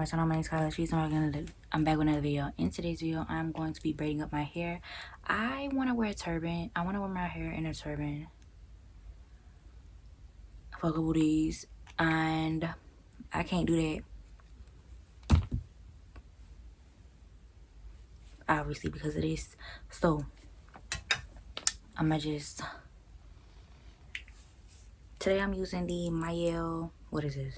my channel. My name is Kyla. I'm back with another video. In today's video, I'm going to be braiding up my hair. I want to wear a turban. I want to wear my hair in a turban for a couple days, and I can't do that, obviously, because of this. So I'm gonna just, today I'm using the Mael, what is this?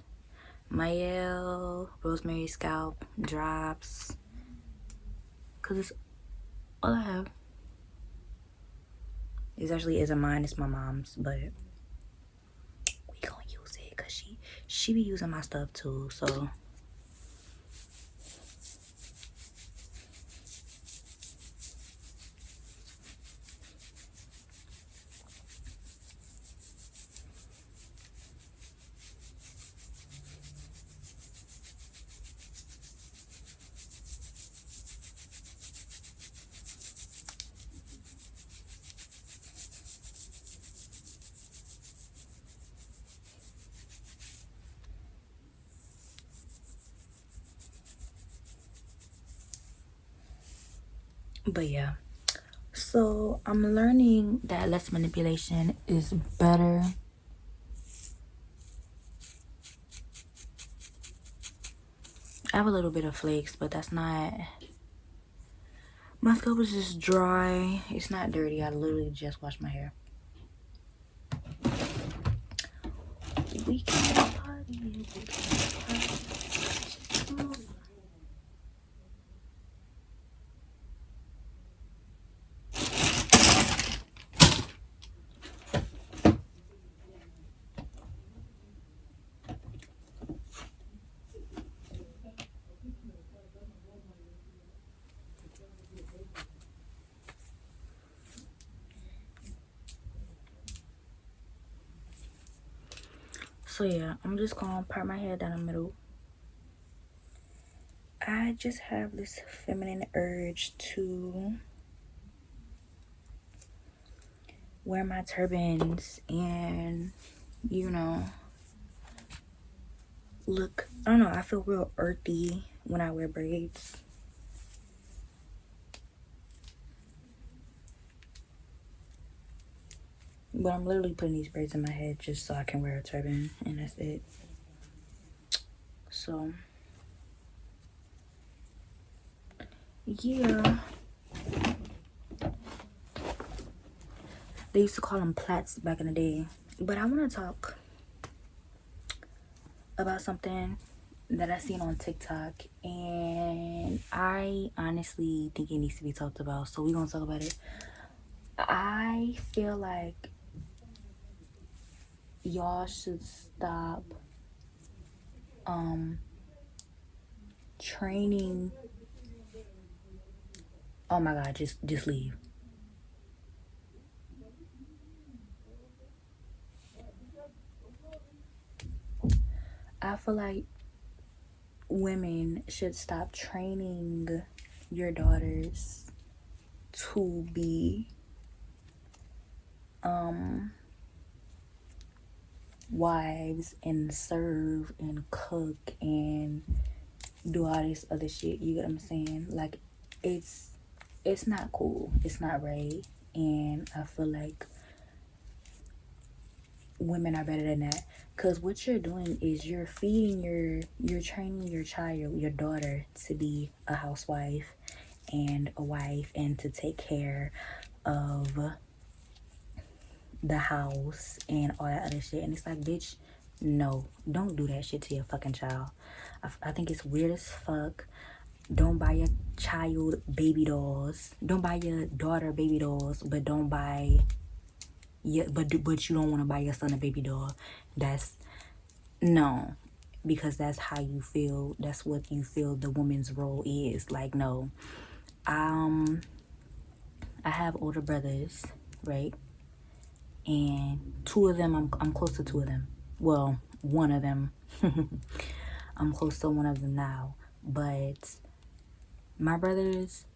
Mael Rosemary Scalp Drops, because it's all I have. It actually isn't mine, it's my mom's, but we gonna use it because she be using my stuff too. So but yeah, so I'm learning that less manipulation is better. I have a little bit of flakes, but that's not, my scalp is just dry. It's not dirty. I literally just washed my hair. We can party, we can party. So yeah, I'm just gonna part my hair down the middle. I just have this feminine urge to wear my turbans and, you know, look, I don't know, I feel real earthy when I wear braids. But I'm literally putting these braids in my head just so I can wear a turban, and that's it. So yeah, they used to call them plaits back in the day. But I want to talk about something that I seen on TikTok, and I honestly think it needs to be talked about, so we're gonna talk about it. I feel like y'all should stop training. Oh my god, just leave. I feel like women should stop training your daughters to be wives and serve and cook and do all this other shit. You get what I'm saying? Like, it's not cool, it's not right, and I feel like women are better than that, because what you're doing is you're training your child, your daughter, to be a housewife and a wife and to take care of the house and all that other shit. And it's like, bitch, no, don't do that shit to your fucking child. I think it's weird as fuck. Don't buy your child baby dolls. Don't buy your daughter baby dolls, but don't buy but you don't want to buy your son a baby doll. That's no, because that's how you feel. That's what you feel the woman's role is. Like, no. I have older brothers, right? And two of them, I'm close to two of them. Well, one of them. I'm close to one of them now. But my brothers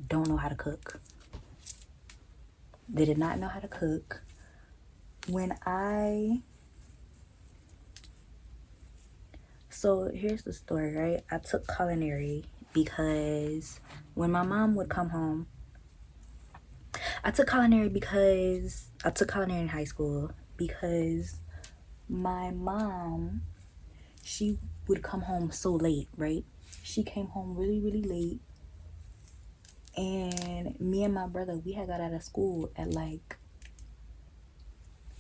don't know how to cook. They did not know how to cook. So here's the story, right? I took culinary because when my mom would come home, I took culinary in high school because my mom, she would come home so late, right? She came home really, really late. And me and my brother, we got out of school at like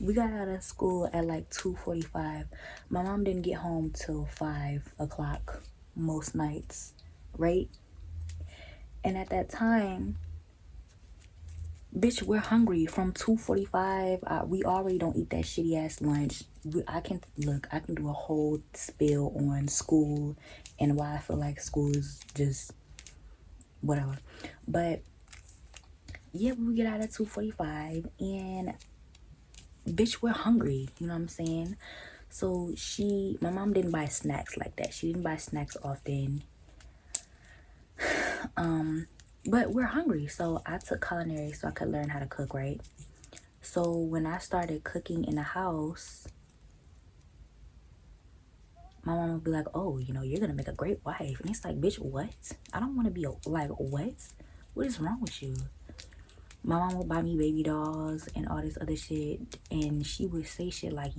2:45. My mom didn't get home till 5 o'clock most nights, right? And at that time, bitch, we're hungry from 2:45. We already don't eat that shitty ass lunch. I can do a whole spill on school and why I feel like school is just whatever. But yeah, we get out at 2:45 and bitch, we're hungry. You know what I'm saying? So my mom didn't buy snacks like that. She didn't buy snacks often. But we're hungry. So I took culinary so I could learn how to cook, right? So when I started cooking in the house, my mom would be like, oh, you're going to make a great wife. And it's like, bitch, what? I don't want to be like, what? What is wrong with you? My mom would buy me baby dolls and all this other shit. And she would say shit like,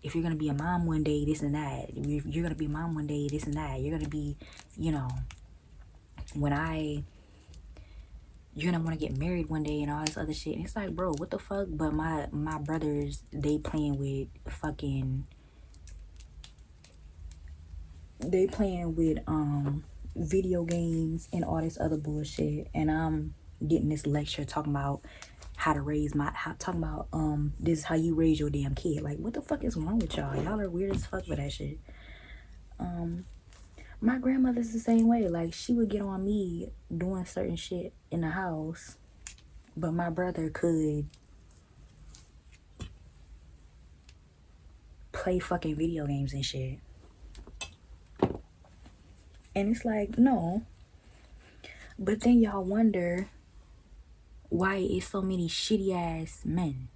if you're going to be a mom one day, this and that. If you're going to be a mom one day, this and that. You're going to be, you're going to want to get married one day and all this other shit. And it's like, bro, what the fuck? But my brothers, they playing with video games and all this other bullshit. And I'm getting this lecture talking about this is how you raise your damn kid. Like, what the fuck is wrong with y'all? Y'all are weird as fuck for that shit. My grandmother's the same way. Like, she would get on me doing certain shit in the house, but my brother could play fucking video games and shit. And it's like, no. But then y'all wonder why it's so many shitty ass men.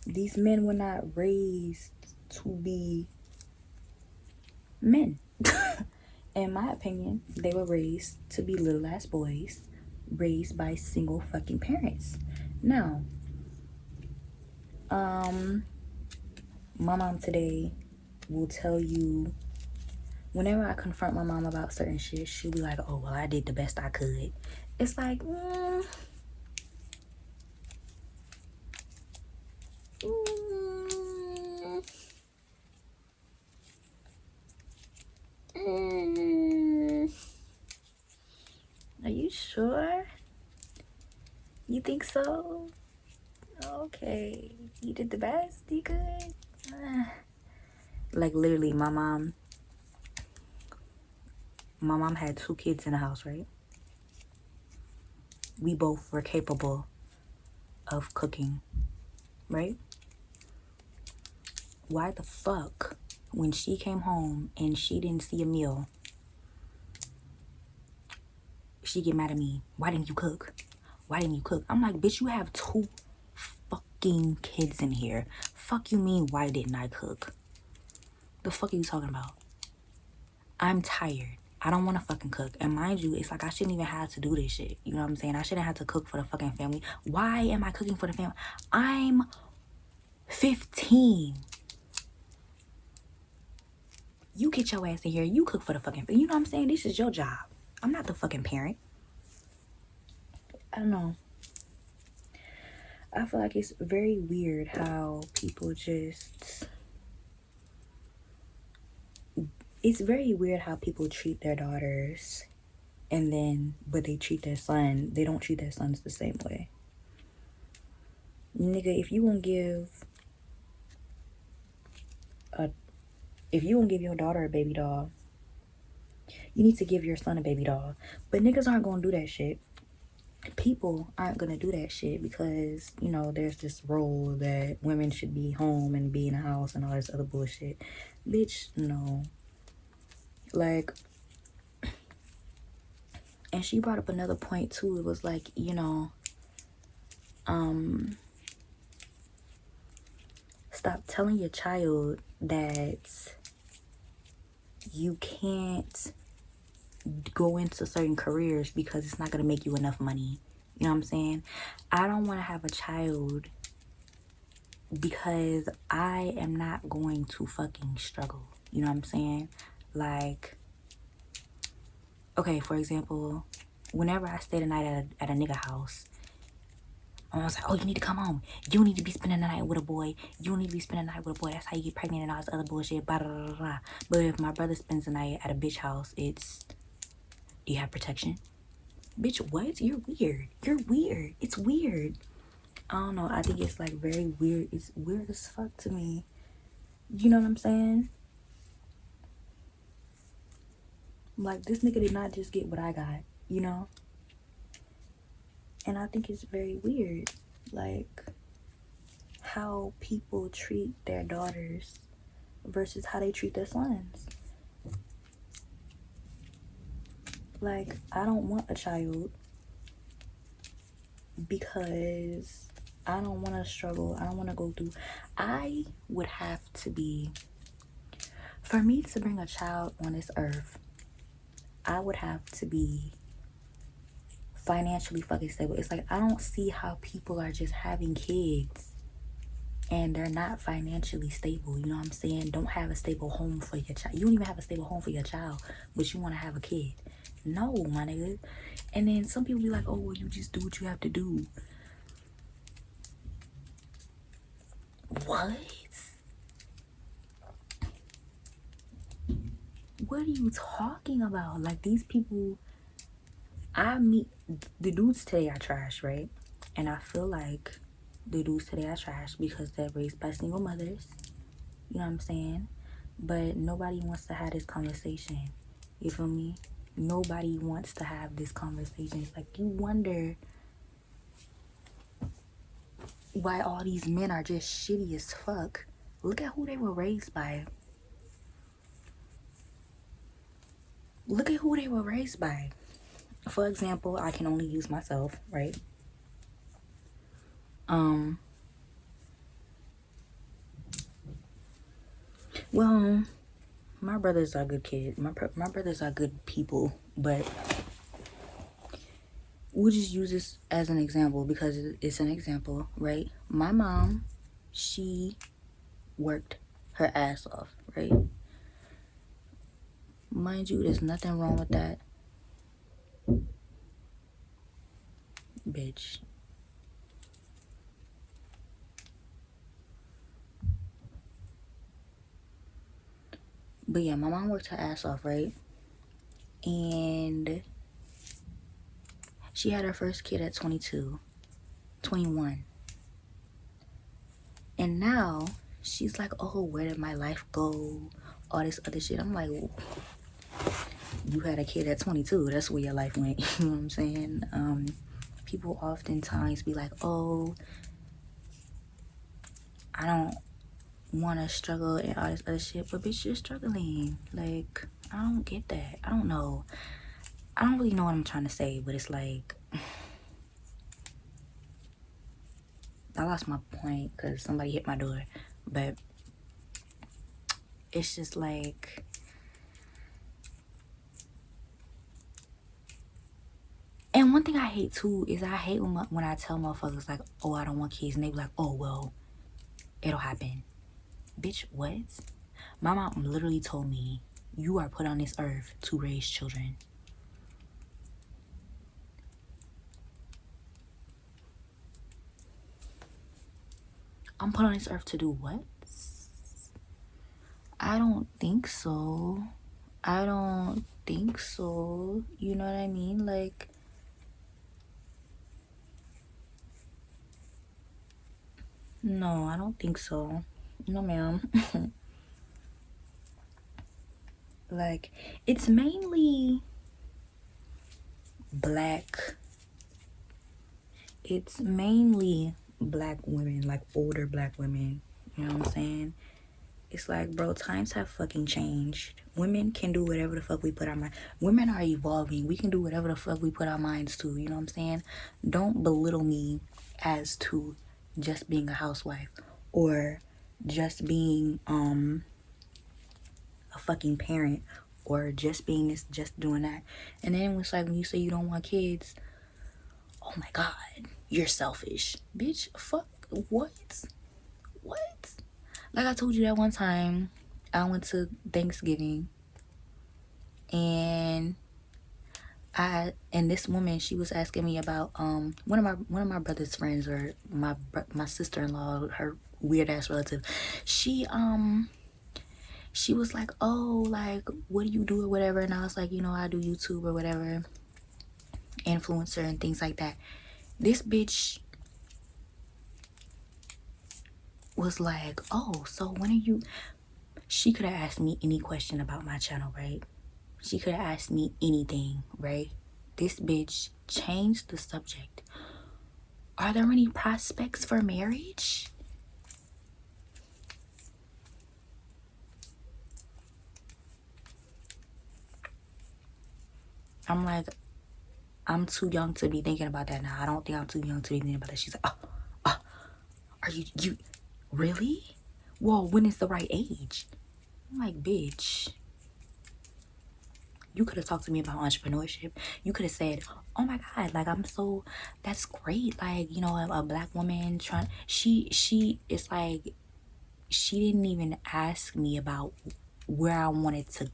These men were not raised to be men. In my opinion, they were raised to be little ass boys, raised by single fucking parents. Now, my mom today will tell you, whenever I confront my mom about certain shit, she'll be like, oh, well, I did the best I could. It's like, are you sure? You think so? Okay. You did the best you could? Like, literally, my mom had 2 kids in the house, right? We both were capable of cooking, right? Why the fuck, when she came home and she didn't see a meal, she get mad at me? Why didn't you cook? Why didn't you cook? I'm like, bitch, you have 2 fucking kids in here. Fuck you mean, why didn't I cook? The fuck are you talking about? I'm tired. I don't want to fucking cook. And mind you, it's like I shouldn't even have to do this shit. You know what I'm saying? I shouldn't have to cook for the fucking family. Why am I cooking for the family? I'm 15. You get your ass in here. You cook for the fucking family. You know what I'm saying? This is your job. I'm not the fucking parent. I don't know. I feel like it's very weird how people just... It's very weird how people treat their daughters but they treat their son, they don't treat their sons the same way. Nigga, if you gonna give your daughter a baby doll, you need to give your son a baby doll. But niggas aren't gonna do that shit. People aren't gonna do that shit because, there's this role that women should be home and be in the house and all this other bullshit. Bitch, no. Like, and she brought up another point too. It was like, Stop telling your child that you can't go into certain careers because it's not going to make you enough money. You know what I'm saying? I don't want to have a child because I am not going to fucking struggle. You know what I'm saying? Like, okay, for example, whenever I stay the night at a nigga house, I was like, oh, you need to come home. You need to be spending the night with a boy. You need to be spending the night with a boy. That's how you get pregnant and all this other bullshit. Blah, blah, blah, blah. But if my brother spends the night at a bitch house, it's, do you have protection? Bitch, what? You're weird. You're weird. It's weird. I don't know. I think it's like very weird. It's weird as fuck to me. You know what I'm saying? Like, this nigga did not just get what I got, you know? And I think it's very weird. Like, how people treat their daughters versus how they treat their sons. Like, I don't want a child because I don't want to struggle. I don't want to go through. I would have to be, for me to bring a child on this earth, I would have to be financially fucking stable. It's like, I don't see how people are just having kids and they're not financially stable. You know what I'm saying? Don't have a stable home for your child. You don't even have a stable home for your child, but you want to have a kid. No, my nigga. And then some people be like, oh, well, you just do what you have to do. What? What are you talking about? Like, these people, I meet, the dudes today are trash, right? And I feel like the dudes today are trash because they're raised by single mothers. You know what I'm saying? But nobody wants to have this conversation. You feel me? Nobody wants to have this conversation. It's like, you wonder why all these men are just shitty as fuck. Look at who they were raised by. Look at who they were raised by. For example, I can only use myself, right? Well, my brothers are good kids. My brothers are good people, but we'll just use this as an example because it's an example, right? My mom, she worked her ass off, right? Mind you, there's nothing wrong with that. Bitch. But yeah, my mom worked her ass off, right? And she had her first kid at 22, 21. And now she's like, oh, where did my life go? All this other shit. I'm like, well, you had a kid at 22. That's where your life went. You know what I'm saying? People oftentimes be like, oh, I don't want to struggle and all this other shit. But bitch, you're struggling. Like, I don't get that. I don't know. I don't really know what I'm trying to say. But it's like, I lost my point because somebody hit my door. But it's just like, and one thing I hate too is I hate when I tell motherfuckers like, oh, I don't want kids, and they be like, oh, well, it'll happen. Bitch, what? My mom literally told me, you are put on this earth to raise children. I'm put on this earth to do what? I don't think so. I don't think so. You know what I mean? Like, no, I don't think so. No, ma'am. Like, it's mainly black. It's mainly black women, like older black women. You know what I'm saying? It's like, bro, times have fucking changed. Women can do whatever the fuck we put our mind. Women are evolving. We can do whatever the fuck we put our minds to. You know what I'm saying? Don't belittle me as to just being a housewife or just being a fucking parent, or just being this, just doing that. And then it's like when you say you don't want kids, oh my god, you're selfish. Bitch, fuck, what? What? Like I told you that one time, I went to Thanksgiving, and this woman, she was asking me about one of my brother's friends, or my sister-in-law, her weird ass relative. She was like, oh, like, what do you do or whatever? And I was like, I do YouTube or whatever, influencer and things like that. This bitch was like, oh, so when are you... She could have asked me any question about my channel, right? She could have asked me anything, right? This bitch changed the subject. Are there any prospects for marriage? I'm like, I'm too young to be thinking about that now. I don't think I'm too young to be thinking about that. She's like, are you really? Well, when is the right age? I'm like, bitch, you could have talked to me about entrepreneurship. You could have said, oh my god, like, that's great. Like, a black woman trying, it's like, she didn't even ask me about where I wanted to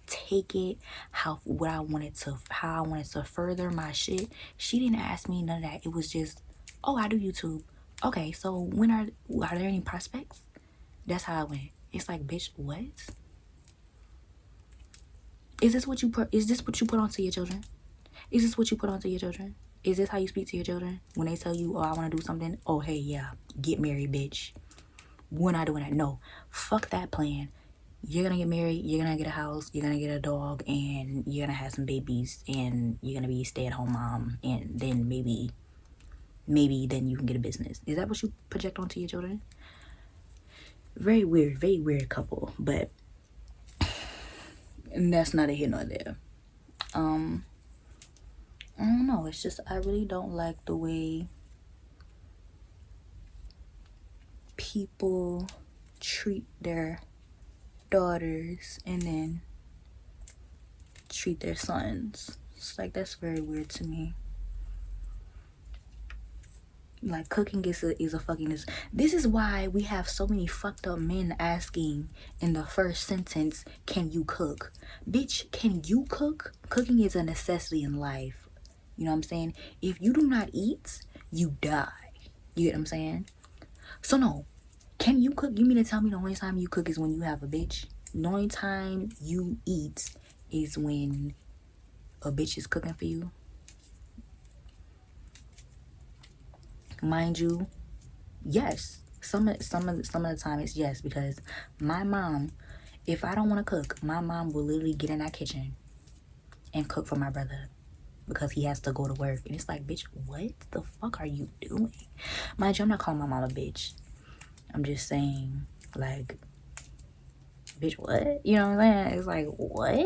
take it, how I wanted to further my shit. She didn't ask me none of that. It was just, oh, I do YouTube. Okay, so when are there any prospects? That's how I went. It's like, bitch, what? Is this what you put onto your children? Is this what you put onto your children? Is this how you speak to your children? When they tell you, oh, I want to do something, oh, hey, yeah, get married, bitch. We're not doing that. No, fuck that plan. You're gonna get married, you're gonna get a house, you're gonna get a dog, and you're gonna have some babies, and you're gonna be a stay-at-home mom, and then maybe then you can get a business. Is that what you project onto your children? Very weird couple, but that's not a here nor there. I don't know, it's just, I really don't like the way people treat their daughters and then treat their sons. It's like, that's very weird to me. Like, cooking is a fucking... This is why we have so many fucked up men asking in the first sentence, can you cook? Bitch, can you cook? Cooking is a necessity in life. You know what I'm saying? If you do not eat, you die. You get what I'm saying? So no, can you cook? You mean to tell me the only time you cook is when you have a bitch? The only time you eat is when a bitch is cooking for you? Mind you, yes, some of the time it's yes, because my mom, if I don't want to cook, my mom will literally get in that kitchen and cook for my brother because he has to go to work. And it's like, bitch, what the fuck are you doing? Mind you, I'm not calling my mom a bitch. I'm just saying, like, bitch, what? You know what I'm saying? It's like, what?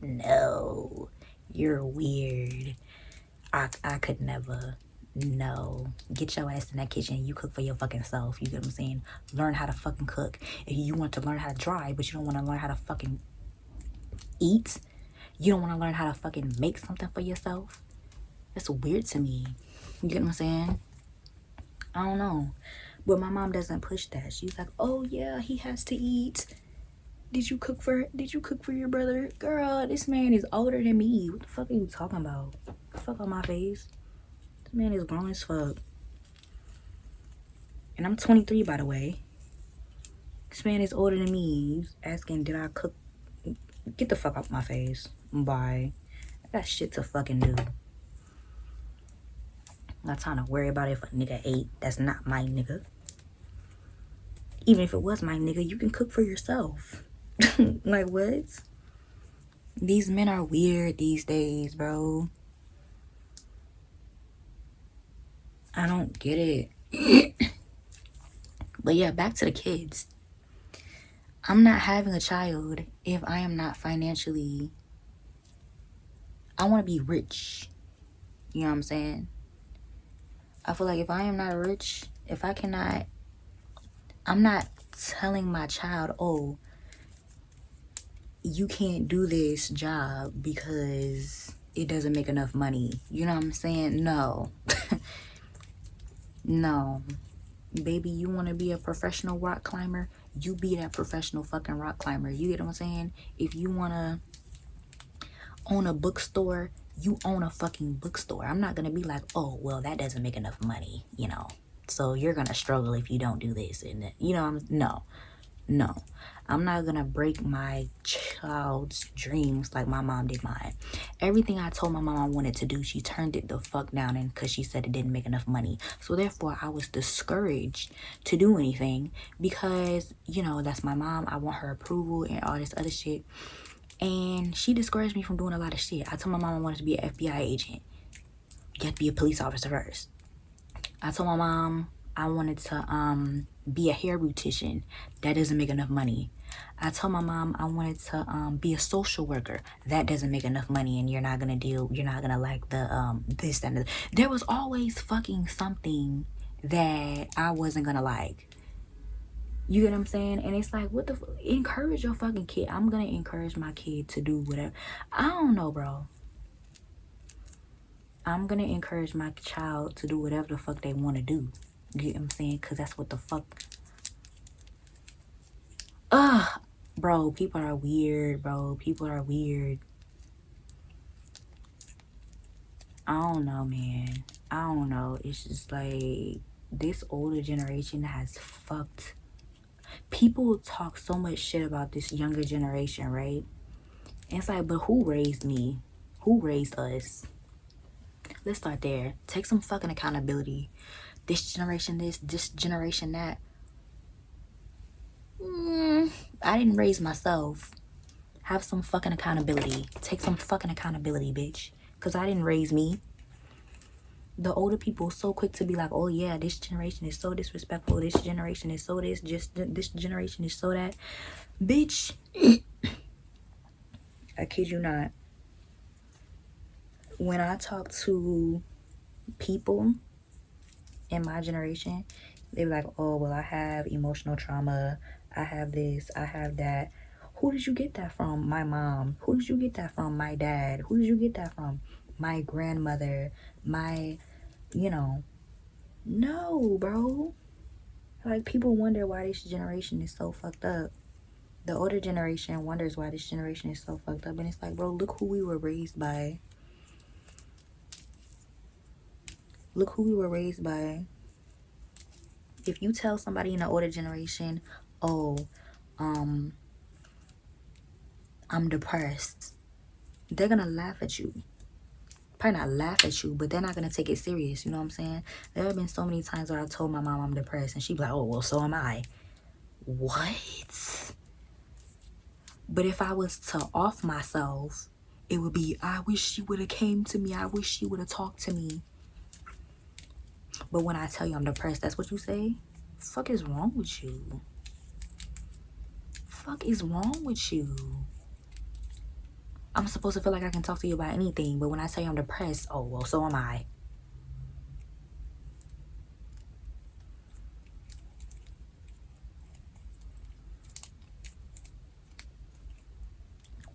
No, you're weird. I could never. No, get your ass in that kitchen. You cook for your fucking self. You get what I'm saying? Learn how to fucking cook. If you want to learn how to drive, but you don't want to learn how to fucking eat, you don't want to learn how to fucking make something for yourself. That's weird to me. You get what I'm saying? I don't know, but my mom doesn't push that. She's like, oh yeah, he has to eat. Did you cook for your brother? Girl, this man is older than me. What the fuck are you talking about? Fuck on my face. This man is grown as fuck. And I'm 23, by the way. This man is older than me. He's asking, did I cook? Get the fuck out my face. Bye. I got shit to fucking do. I'm not trying to worry about if a nigga ate. That's not my nigga. Even if it was my nigga, you can cook for yourself. Like, what? These men are weird these days, bro. I don't get it. But yeah, back to the kids. I'm not having a child if I am not financially... I want to be rich. You know what I'm saying? I feel like if I am not rich, if I cannot... I'm not telling my child, oh, you can't do this job because it doesn't make enough money. You know what I'm saying? No. No. Baby, you want to be a professional rock climber? You be that professional fucking rock climber. You get what I'm saying? If you want to own a bookstore, you own a fucking bookstore. I'm not going to be like, oh, well, that doesn't make enough money, you know. So you're going to struggle if you don't do this. And, you know, no. I'm not gonna break my child's dreams like my mom did mine. Everything I told my mom I wanted to do, she turned it the fuck down, and because she said it didn't make enough money. So therefore, I was discouraged to do anything because, you know, that's my mom. I want her approval and all this other shit. And she discouraged me from doing a lot of shit. I told my mom I wanted to be an FBI agent. You have to be a police officer first. I told my mom I wanted to be a hair beautician. That doesn't make enough money. I told my mom I wanted to be a social worker. That doesn't make enough money, and you're not gonna like the this and the, there was always fucking something that I wasn't gonna like. You get what I'm saying? And it's like, what the encourage your fucking kid. I'm gonna encourage my kid to do whatever. I don't know, bro. I'm gonna encourage my child to do whatever the fuck they want to do. You get what I'm saying? Because that's what the fuck. Bro, people are weird, bro. People are weird. I don't know, man. I don't know. It's just like this older generation has fucked. People talk so much shit about this younger generation, right? And it's like, but who raised me? Who raised us? Let's start there. Take some fucking accountability. This generation this generation that. I didn't raise myself. Have some fucking accountability. Take some fucking accountability, bitch. Because I didn't raise me. The older people so quick to be like, oh yeah, this generation is so disrespectful. This generation is so this. This generation is so that. Bitch. I kid you not. When I talk to people in my generation, they be like, oh, well, I have emotional trauma. I have this. I have that. Who did you get that from? My mom. Who did you get that from? My dad. Who did you get that from? My grandmother. My, you know. No, bro. Like, people wonder why this generation is so fucked up. The older generation wonders why this generation is so fucked up. And it's like, bro, look who we were raised by. Look who we were raised by. If you tell somebody in the older generation, oh, I'm depressed, they're gonna laugh at you. Probably not laugh at you, but they're not gonna take it serious. You know what I'm saying? There have been so many times where I told my mom I'm depressed, and she'd be like, oh, well, so am I. What? But if I was to off myself, it would be, I wish she would have came to me. I wish she would have talked to me. But when I tell you I'm depressed, that's what you say? Fuck is wrong with you? Fuck is wrong with you? I'm supposed to feel like I can talk to you about anything, but when I tell you I'm depressed, oh, well, so am I.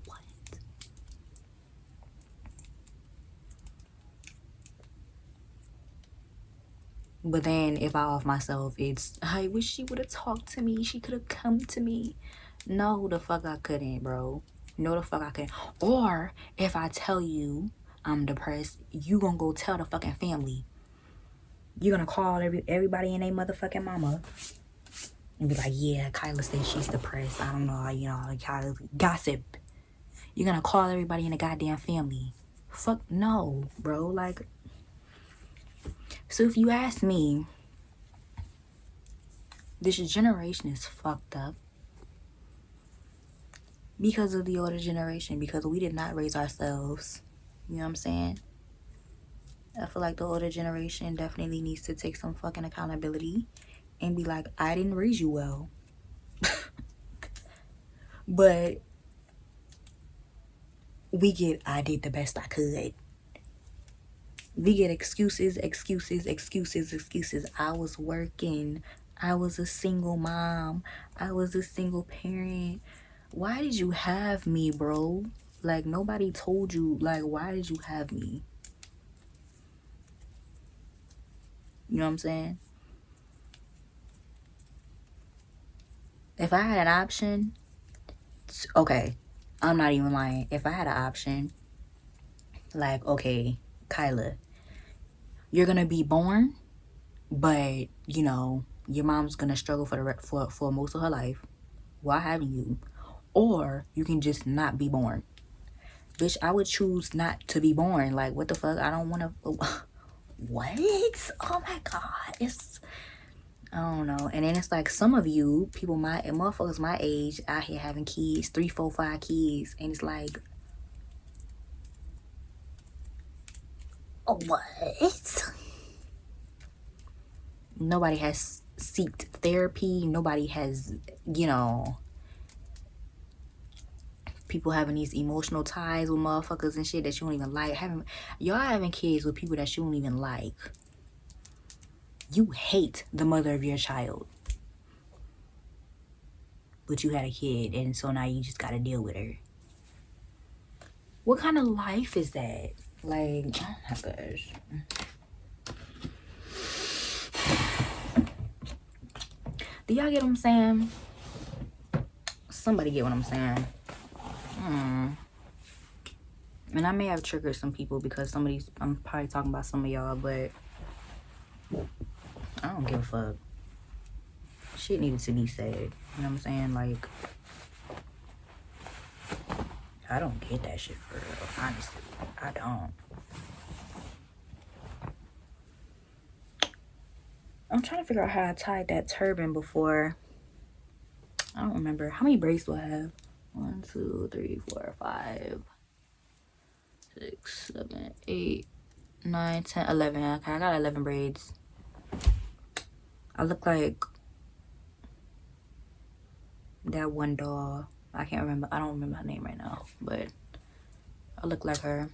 What? But then if I off myself, it's, I wish she would have talked to me. She could have come to me. No, the fuck I couldn't, bro. No, the fuck I couldn't. Or if I tell you I'm depressed, you gonna go tell the fucking family. You're gonna call everybody and their motherfucking mama and be like, yeah, Kyla says she's depressed. I don't know, you know, Kyla gossip. You're gonna call everybody in the goddamn family. Fuck no, bro. Like, so if you ask me, this generation is fucked up because of the older generation, because we did not raise ourselves. You know what I'm saying? I feel like the older generation definitely needs to take some fucking accountability and be like, I didn't raise you well. But we get, I did the best I could. We get excuses. I was working. I was a single mom. I was a single parent. Why did you have me, bro? Like, nobody told you. Like, why did you have me? You know what I'm saying? If I had an option, okay, I'm not even lying. If I had an option, like, okay, Kyla, you're gonna be born, but you know your mom's gonna struggle for most of her life while having you, or you can just not be born. Bitch, I would choose not to be born. Like, what the fuck? I don't want to. What? Oh my god, it's, I don't know. And then it's like some of you people, motherfuckers my age out here having kids, 3, 4, 5 kids, and it's like, oh, what? Nobody has seeked therapy. Nobody has, you know, people having these emotional ties with motherfuckers and shit that you don't even like. Y'all having kids with people that you don't even like. You hate the mother of your child, but you had a kid, and so now you just gotta deal with her. What kind of life is that? Like, oh my gosh. Do y'all get what I'm saying? Somebody get what I'm saying? And I may have triggered some people because some of these, I'm probably talking about some of y'all, but I don't give a fuck. Shit needed to be said. You know what I'm saying? Like, I don't get that shit for real. Honestly, I don't. I'm trying to figure out how I tied that turban before. I don't remember. How many braids do I have? 1, 2, 3, 4, 5, 6, 7, 8, 9, 10, 11. Okay, I got 11 braids. I look like that one doll. I can't remember. I don't remember her name right now, but I look like her.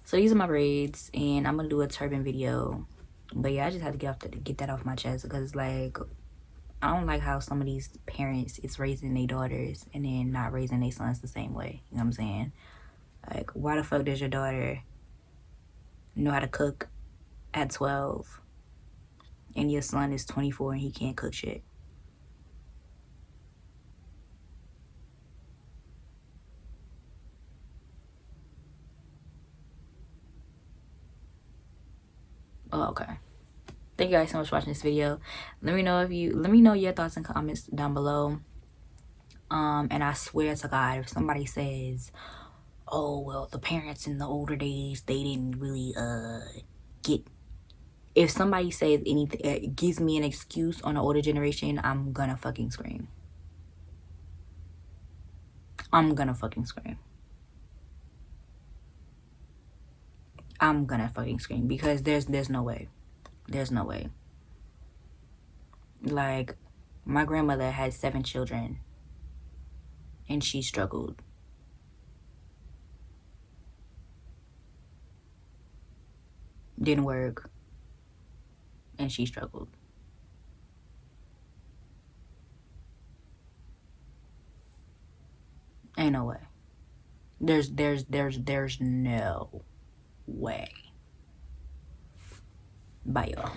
So these are my braids, and I'm gonna do a turban video. But yeah, I just had to get that off my chest because, like, I don't like how some of these parents is raising their daughters and then not raising their sons the same way. You know what I'm saying? Like, why the fuck does your daughter know how to cook at 12 and your son is 24 and he can't cook shit? Oh, okay. Thank you guys so much for watching this video. Let me know your thoughts and comments down below. And I swear to God, if somebody says, oh, well, the parents in the older days, they didn't really get, if somebody says anything, gives me an excuse on the older generation, I'm gonna fucking scream. I'm gonna fucking scream. I'm gonna fucking scream because there's no way. There's no way. Like, my grandmother had 7 children and she struggled. Didn't work and she struggled. Ain't no way. There's no way. Bye, y'all.